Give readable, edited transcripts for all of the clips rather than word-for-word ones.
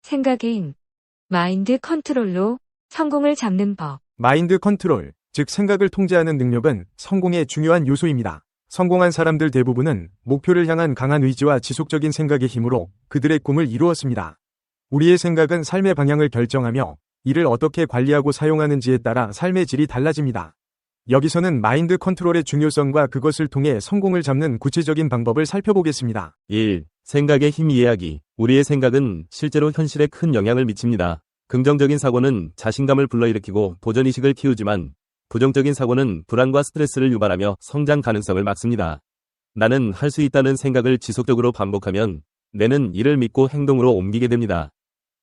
생각의 힘, 마인드 컨트롤로 성공을 잡는 법. 마인드 컨트롤, 즉 생각을 통제하는 능력은 성공의 중요한 요소입니다. 성공한 사람들 대부분은 목표를 향한 강한 의지와 지속적인 생각의 힘으로 그들의 꿈을 이루었습니다. 우리의 생각은 삶의 방향을 결정하며 이를 어떻게 관리하고 사용하는지에 따라 삶의 질이 달라집니다. 여기서는 마인드 컨트롤의 중요성과 그것을 통해 성공을 잡는 구체적인 방법을 살펴보겠습니다. 1. 생각의 힘 이해하기. 우리의 생각은 실제로 현실에 큰 영향을 미칩니다. 긍정적인 사고는 자신감을 불러일으키고 도전의식을 키우지만 부정적인 사고는 불안과 스트레스를 유발하며 성장 가능성을 막습니다. 나는 할 수 있다는 생각을 지속적으로 반복하면 뇌는 이를 믿고 행동으로 옮기게 됩니다.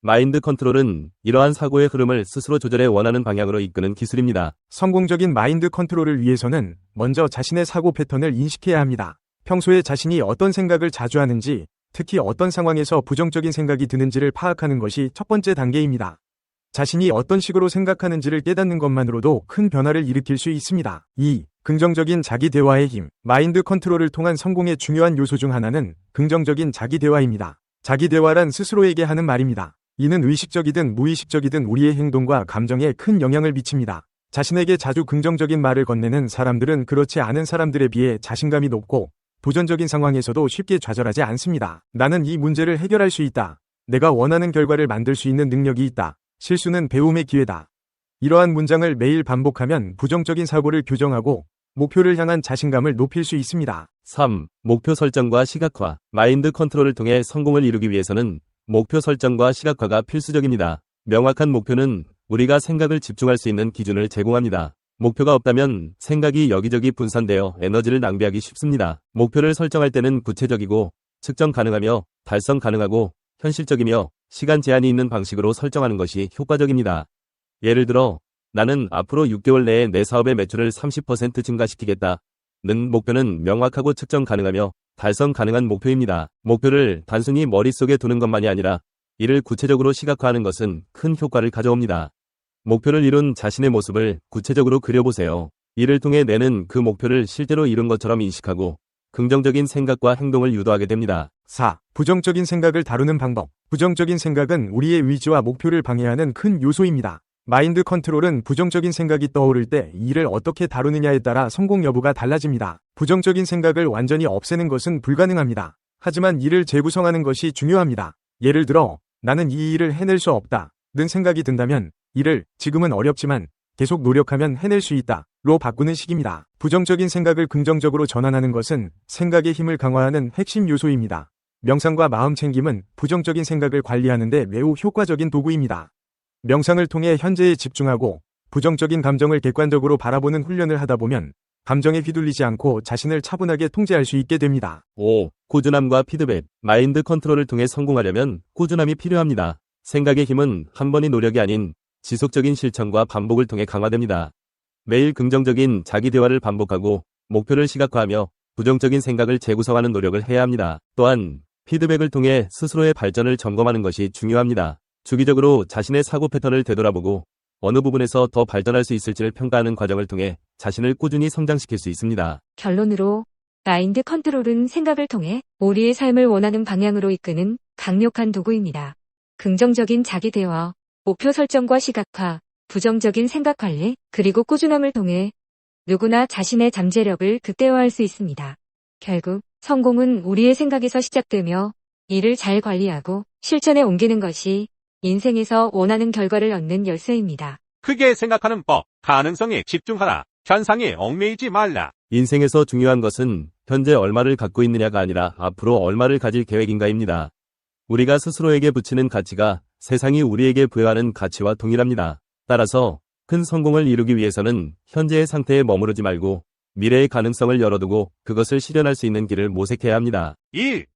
마인드 컨트롤은 이러한 사고의 흐름을 스스로 조절해 원하는 방향으로 이끄는 기술입니다. 성공적인 마인드 컨트롤을 위해서는 먼저 자신의 사고 패턴을 인식해야 합니다. 평소에 자신이 어떤 생각을 자주 하는지, 특히 어떤 상황에서 부정적인 생각이 드는지를 파악하는 것이 첫 번째 단계입니다. 자신이 어떤 식으로 생각하는지를 깨닫는 것만으로도 큰 변화를 일으킬 수 있습니다. 2. 긍정적인 자기 대화의 힘. 마인드 컨트롤을 통한 성공의 중요한 요소 중 하나는 긍정적인 자기 대화입니다. 자기 대화란 스스로에게 하는 말입니다. 이는 의식적이든 무의식적이든 우리의 행동과 감정에 큰 영향을 미칩니다. 자신에게 자주 긍정적인 말을 건네는 사람들은 그렇지 않은 사람들에 비해 자신감이 높고 도전적인 상황에서도 쉽게 좌절하지 않습니다. 나는 이 문제를 해결할 수 있다. 내가 원하는 결과를 만들 수 있는 능력이 있다. 실수는 배움의 기회다. 이러한 문장을 매일 반복하면 부정적인 사고를 교정하고 목표를 향한 자신감을 높일 수 있습니다. 3. 목표 설정과 시각화. 마인드 컨트롤을 통해 성공을 이루기 위해서는 목표 설정과 시각화가 필수적입니다. 명확한 목표는 우리가 생각을 집중할 수 있는 기준을 제공합니다. 목표가 없다면 생각이 여기저기 분산되어 에너지를 낭비하기 쉽습니다. 목표를 설정할 때는 구체적이고 측정 가능하며 달성 가능하고 현실적이며 시간 제한이 있는 방식으로 설정하는 것이 효과적입니다. 예를 들어 나는 앞으로 6개월 내에 내 사업의 매출을 30% 증가시키겠다. 는 목표는 명확하고 측정 가능하며 달성 가능한 목표입니다. 목표를 단순히 머릿속에 두는 것만이 아니라 이를 구체적으로 시각화하는 것은 큰 효과를 가져옵니다. 목표를 이룬 자신의 모습을 구체적으로 그려보세요. 이를 통해 뇌는 그 목표를 실제로 이룬 것처럼 인식하고 긍정적인 생각과 행동을 유도하게 됩니다. 4. 부정적인 생각을 다루는 방법. 부정적인 생각은 우리의 의지와 목표를 방해하는 큰 요소입니다. 마인드 컨트롤은 부정적인 생각이 떠오를 때 이를 어떻게 다루느냐에 따라 성공 여부가 달라집니다. 부정적인 생각을 완전히 없애는 것은 불가능합니다. 하지만 이를 재구성하는 것이 중요합니다. 예를 들어 나는 이 일을 해낼 수 없다 는 생각이 든다면 이를 지금은 어렵지만 계속 노력하면 해낼 수 있다 로 바꾸는 식입니다. 부정적인 생각을 긍정적으로 전환하는 것은 생각의 힘을 강화하는 핵심 요소입니다. 명상과 마음 챙김은 부정적인 생각을 관리하는 데 매우 효과적인 도구입니다. 명상을 통해 현재에 집중하고 부정적인 감정을 객관적으로 바라보는 훈련을 하다 보면 감정에 휘둘리지 않고 자신을 차분하게 통제할 수 있게 됩니다. 5. 꾸준함과 피드백. 마인드 컨트롤을 통해 성공하려면 꾸준함이 필요합니다. 생각의 힘은 한 번의 노력이 아닌 지속적인 실천과 반복을 통해 강화됩니다. 매일 긍정적인 자기 대화를 반복하고 목표를 시각화하며 부정적인 생각을 재구성하는 노력을 해야 합니다. 또한 피드백을 통해 스스로의 발전을 점검하는 것이 중요합니다. 주기적으로 자신의 사고 패턴을 되돌아보고 어느 부분에서 더 발전할 수 있을지를 평가하는 과정을 통해 자신을 꾸준히 성장시킬 수 있습니다. 결론으로 마인드 컨트롤은 생각을 통해 우리의 삶을 원하는 방향으로 이끄는 강력한 도구입니다. 긍정적인 자기 대화, 목표 설정과 시각화, 부정적인 생각 관리, 그리고 꾸준함을 통해 누구나 자신의 잠재력을 극대화할 수 있습니다. 결국 성공은 우리의 생각에서 시작되며 이를 잘 관리하고 실천에 옮기는 것이 인생에서 원하는 결과를 얻는 열쇠입니다. 크게 생각하는 법, 가능성에 집중하라. 현상에 얽매이지 말라. 인생에서 중요한 것은 현재 얼마를 갖고 있느냐가 아니라 앞으로 얼마를 가질 계획인가입니다. 우리가 스스로에게 붙이는 가치가 세상이 우리에게 부여하는 가치와 동일합니다. 따라서 큰 성공을 이루기 위해서는 현재의 상태에 머무르지 말고 미래의 가능성을 열어두고 그것을 실현할 수 있는 길을 모색해야 합니다. 1.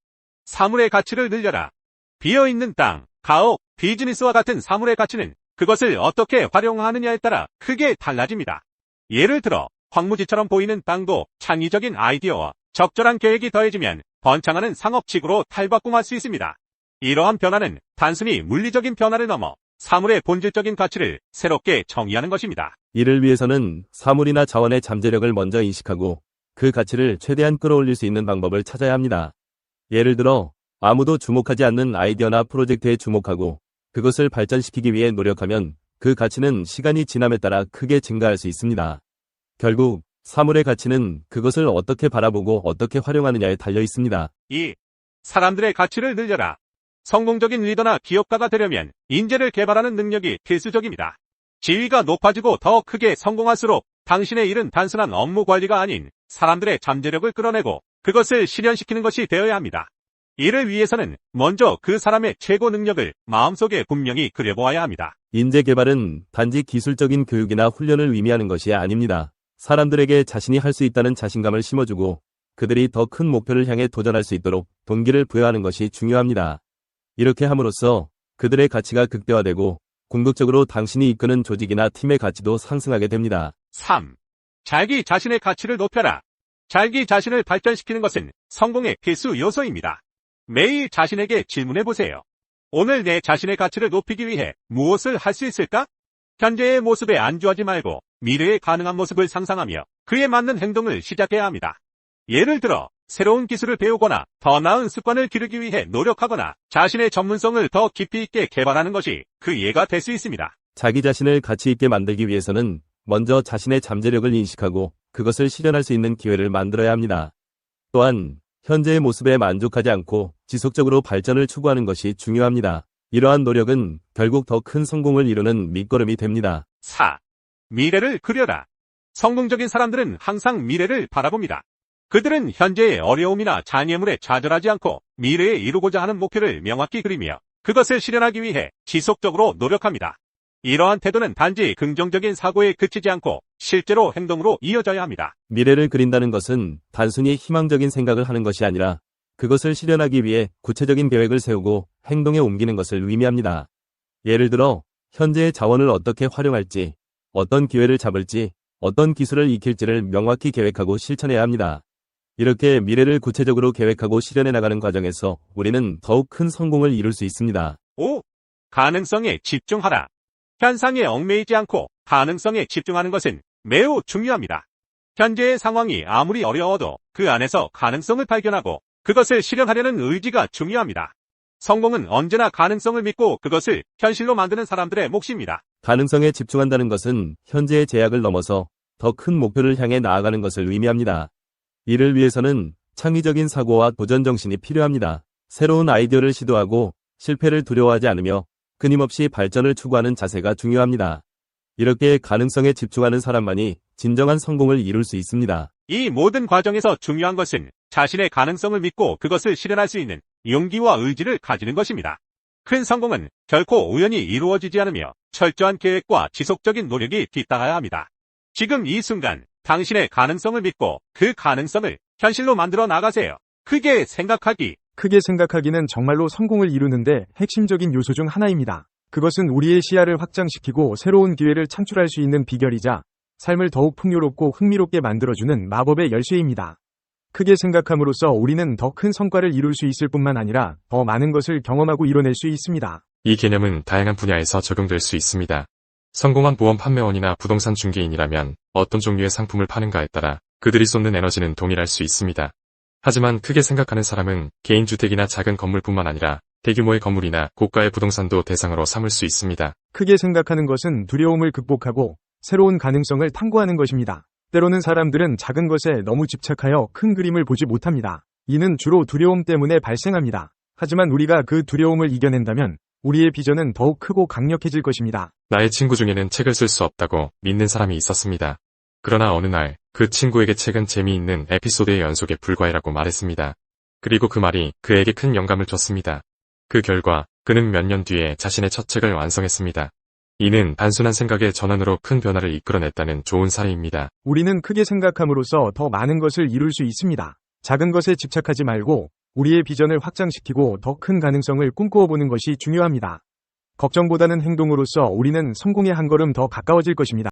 사물의 가치를 늘려라. 비어있는 땅, 가옥, 비즈니스와 같은 사물의 가치는 그것을 어떻게 활용하느냐에 따라 크게 달라집니다. 예를 들어 황무지처럼 보이는 땅도 창의적인 아이디어와 적절한 계획이 더해지면 번창하는 상업지구로 탈바꿈할 수 있습니다. 이러한 변화는 단순히 물리적인 변화를 넘어 사물의 본질적인 가치를 새롭게 정의하는 것입니다. 이를 위해서는 사물이나 자원의 잠재력을 먼저 인식하고 그 가치를 최대한 끌어올릴 수 있는 방법을 찾아야 합니다. 예를 들어 아무도 주목하지 않는 아이디어나 프로젝트에 주목하고 그것을 발전시키기 위해 노력하면 그 가치는 시간이 지남에 따라 크게 증가할 수 있습니다. 결국 사물의 가치는 그것을 어떻게 바라보고 어떻게 활용하느냐에 달려 있습니다. 2. 사람들의 가치를 늘려라. 성공적인 리더나 기업가가 되려면 인재를 개발하는 능력이 필수적입니다. 지위가 높아지고 더 크게 성공할수록 당신의 일은 단순한 업무 관리가 아닌 사람들의 잠재력을 끌어내고 그것을 실현시키는 것이 되어야 합니다. 이를 위해서는 먼저 그 사람의 최고 능력을 마음속에 분명히 그려보아야 합니다. 인재 개발은 단지 기술적인 교육이나 훈련을 의미하는 것이 아닙니다. 사람들에게 자신이 할 수 있다는 자신감을 심어주고 그들이 더 큰 목표를 향해 도전할 수 있도록 동기를 부여하는 것이 중요합니다. 이렇게 함으로써 그들의 가치가 극대화되고 궁극적으로 당신이 이끄는 조직이나 팀의 가치도 상승하게 됩니다. 3. 자기 자신의 가치를 높여라. 자기 자신을 발전시키는 것은 성공의 필수 요소입니다. 매일 자신에게 질문해 보세요. 오늘 내 자신의 가치를 높이기 위해 무엇을 할 수 있을까? 현재의 모습에 안주하지 말고 미래의 가능한 모습을 상상하며 그에 맞는 행동을 시작해야 합니다. 예를 들어 새로운 기술을 배우거나 더 나은 습관을 기르기 위해 노력하거나 자신의 전문성을 더 깊이 있게 개발하는 것이 그 예가 될 수 있습니다. 자기 자신을 가치 있게 만들기 위해서는 먼저 자신의 잠재력을 인식하고 그것을 실현할 수 있는 기회를 만들어야 합니다. 또한 현재의 모습에 만족하지 않고 지속적으로 발전을 추구하는 것이 중요합니다. 이러한 노력은 결국 더 큰 성공을 이루는 밑거름이 됩니다. 4. 미래를 그려라. 성공적인 사람들은 항상 미래를 바라봅니다. 그들은 현재의 어려움이나 장애물에 좌절하지 않고 미래에 이루고자 하는 목표를 명확히 그리며 그것을 실현하기 위해 지속적으로 노력합니다. 이러한 태도는 단지 긍정적인 사고에 그치지 않고 실제로 행동으로 이어져야 합니다. 미래를 그린다는 것은 단순히 희망적인 생각을 하는 것이 아니라 그것을 실현하기 위해 구체적인 계획을 세우고 행동에 옮기는 것을 의미합니다. 예를 들어 현재의 자원을 어떻게 활용할지, 어떤 기회를 잡을지, 어떤 기술을 익힐지를 명확히 계획하고 실천해야 합니다. 이렇게 미래를 구체적으로 계획하고 실현해 나가는 과정에서 우리는 더욱 큰 성공을 이룰 수 있습니다. 5. 가능성에 집중하라. 현상에 얽매이지 않고 가능성에 집중하는 것은 매우 중요합니다. 현재의 상황이 아무리 어려워도 그 안에서 가능성을 발견하고 그것을 실현하려는 의지가 중요합니다. 성공은 언제나 가능성을 믿고 그것을 현실로 만드는 사람들의 몫입니다. 가능성에 집중한다는 것은 현재의 제약을 넘어서 더 큰 목표를 향해 나아가는 것을 의미합니다. 이를 위해서는 창의적인 사고와 도전 정신이 필요합니다. 새로운 아이디어를 시도하고 실패를 두려워하지 않으며 끊임없이 발전을 추구하는 자세가 중요합니다. 이렇게 가능성에 집중하는 사람만이 진정한 성공을 이룰 수 있습니다. 이 모든 과정에서 중요한 것은 자신의 가능성을 믿고 그것을 실현할 수 있는 용기와 의지를 가지는 것입니다. 큰 성공은 결코 우연히 이루어지지 않으며 철저한 계획과 지속적인 노력이 뒤따라야 합니다. 지금 이 순간 당신의 가능성을 믿고 그 가능성을 현실로 만들어 나가세요. 크게 생각하기. 크게 생각하기는 정말로 성공을 이루는데 핵심적인 요소 중 하나입니다. 그것은 우리의 시야를 확장시키고 새로운 기회를 창출할 수 있는 비결이자 삶을 더욱 풍요롭고 흥미롭게 만들어주는 마법의 열쇠입니다. 크게 생각함으로써 우리는 더 큰 성과를 이룰 수 있을 뿐만 아니라 더 많은 것을 경험하고 이뤄낼 수 있습니다. 이 개념은 다양한 분야에서 적용될 수 있습니다. 성공한 보험 판매원이나 부동산 중개인이라면 어떤 종류의 상품을 파는가에 따라 그들이 쏟는 에너지는 동일할 수 있습니다. 하지만 크게 생각하는 사람은 개인주택이나 작은 건물뿐만 아니라 대규모의 건물이나 고가의 부동산도 대상으로 삼을 수 있습니다. 크게 생각하는 것은 두려움을 극복하고 새로운 가능성을 탐구하는 것입니다. 때로는 사람들은 작은 것에 너무 집착하여 큰 그림을 보지 못합니다. 이는 주로 두려움 때문에 발생합니다. 하지만 우리가 그 두려움을 이겨낸다면 우리의 비전은 더욱 크고 강력해질 것입니다. 나의 친구 중에는 책을 쓸 수 없다고 믿는 사람이 있었습니다. 그러나 어느 날 그 친구에게 책은 재미있는 에피소드의 연속에 불과해라고 말했습니다. 그리고 그 말이 그에게 큰 영감을 줬습니다. 그 결과 그는 몇 년 뒤에 자신의 첫 책을 완성했습니다. 이는 단순한 생각의 전환으로 큰 변화를 이끌어냈다는 좋은 사례입니다. 우리는 크게 생각함으로써 더 많은 것을 이룰 수 있습니다. 작은 것에 집착하지 말고 우리의 비전을 확장시키고 더 큰 가능성을 꿈꾸어 보는 것이 중요합니다. 걱정보다는 행동으로써 우리는 성공에 한 걸음 더 가까워질 것입니다.